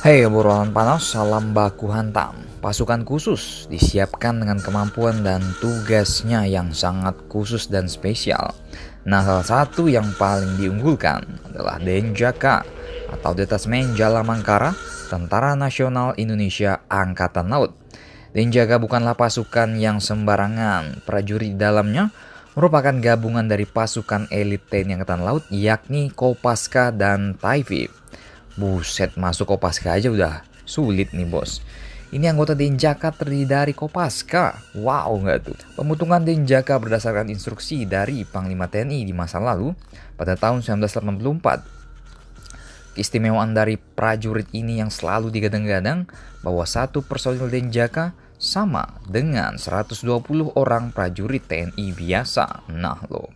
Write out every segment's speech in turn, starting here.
Hei obrolan panas, salam baku hantam. Pasukan khusus disiapkan dengan kemampuan dan tugasnya yang sangat khusus dan spesial. Nah, salah satu yang paling diunggulkan adalah Denjaka atau Detasmen Jalamangkara, Tentara Nasional Indonesia Angkatan Laut. Denjaka bukanlah pasukan yang sembarangan. Prajurit di dalamnya merupakan gabungan dari pasukan elit TNI Angkatan Laut yakni Kopaska dan Taifib. Buset, masuk Kopaska aja udah sulit nih bos. Ini anggota Denjaka terdiri dari Kopaska. Wow nggak tuh? Pemutungan Denjaka berdasarkan instruksi dari Panglima TNI di masa lalu pada tahun 1984. Keistimewaan dari prajurit ini yang selalu digadang-gadang bahwa satu personil Denjaka sama dengan 120 orang prajurit TNI biasa. Nah loh,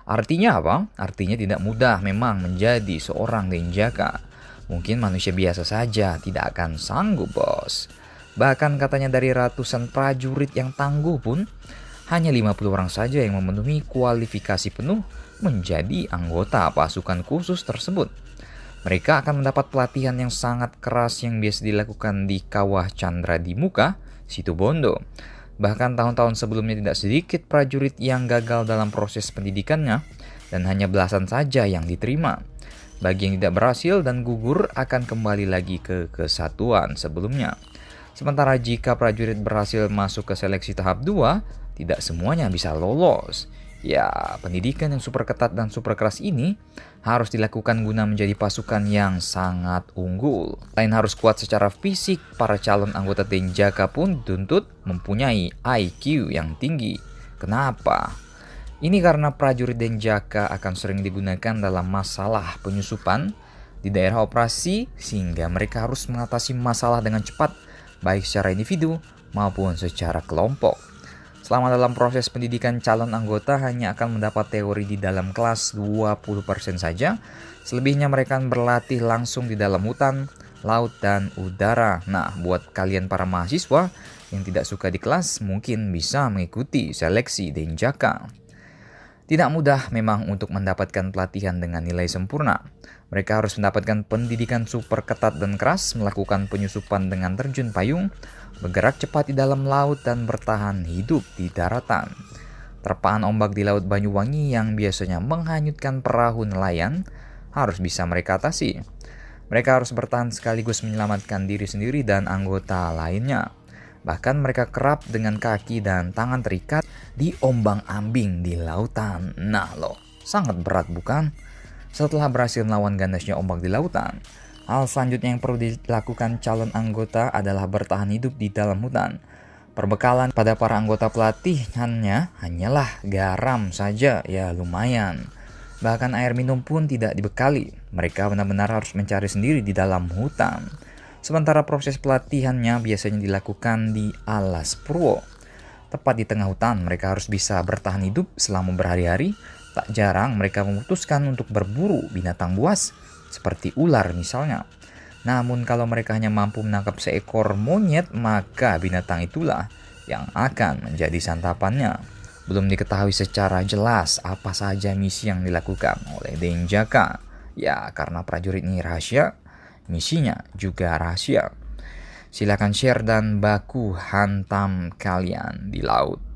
artinya apa? Artinya tidak mudah memang menjadi seorang Denjaka. Mungkin manusia biasa saja tidak akan sanggup bos. Bahkan katanya dari ratusan prajurit yang tangguh pun hanya 50 orang saja yang memenuhi kualifikasi penuh menjadi anggota pasukan khusus tersebut. Mereka akan mendapat pelatihan yang sangat keras yang biasa dilakukan di Kawah Chandra di Muka, Situbondo. Bahkan tahun-tahun sebelumnya tidak sedikit prajurit yang gagal dalam proses pendidikannya dan hanya belasan saja yang diterima. Bagi yang tidak berhasil dan gugur akan kembali lagi ke kesatuan sebelumnya. Sementara jika prajurit berhasil masuk ke seleksi tahap 2, tidak semuanya bisa lolos. Ya, pendidikan yang super ketat dan super keras ini harus dilakukan guna menjadi pasukan yang sangat unggul. Selain harus kuat secara fisik, para calon anggota Denjaka pun dituntut mempunyai IQ yang tinggi. Kenapa? Ini karena prajurit Denjaka akan sering digunakan dalam masalah penyusupan di daerah operasi sehingga mereka harus mengatasi masalah dengan cepat baik secara individu maupun secara kelompok. Selama dalam proses pendidikan calon anggota hanya akan mendapat teori di dalam kelas 20% saja, selebihnya mereka berlatih langsung di dalam hutan, laut, dan udara. Nah, buat kalian para mahasiswa yang tidak suka di kelas mungkin bisa mengikuti seleksi Denjaka. Tidak mudah memang untuk mendapatkan pelatihan dengan nilai sempurna. Mereka harus mendapatkan pendidikan super ketat dan keras, melakukan penyusupan dengan terjun payung, bergerak cepat di dalam laut, dan bertahan hidup di daratan. Terpaan ombak di Laut Banyuwangi yang biasanya menghanyutkan perahu nelayan harus bisa mereka atasi. Mereka harus bertahan sekaligus menyelamatkan diri sendiri dan anggota lainnya. Bahkan mereka kerap dengan kaki dan tangan terikat di ombang-ambing di lautan. Nah loh, sangat berat bukan? Setelah berhasil melawan ganasnya ombak di lautan, hal selanjutnya yang perlu dilakukan calon anggota adalah bertahan hidup di dalam hutan. Perbekalan pada para anggota pelatihannya hanyalah garam saja, ya lumayan. Bahkan air minum pun tidak dibekali. Mereka benar-benar harus mencari sendiri di dalam hutan. Sementara proses pelatihannya biasanya dilakukan di alas purwo. Tepat di tengah hutan, mereka harus bisa bertahan hidup selama berhari-hari. Tak jarang mereka memutuskan untuk berburu binatang buas, seperti ular misalnya. Namun kalau mereka hanya mampu menangkap seekor monyet, maka binatang itulah yang akan menjadi santapannya. Belum diketahui secara jelas apa saja misi yang dilakukan oleh Denjaka. Ya, karena prajurit ini rahasia, misinya juga rahasia. Silakan share dan baku hantam kalian di laut.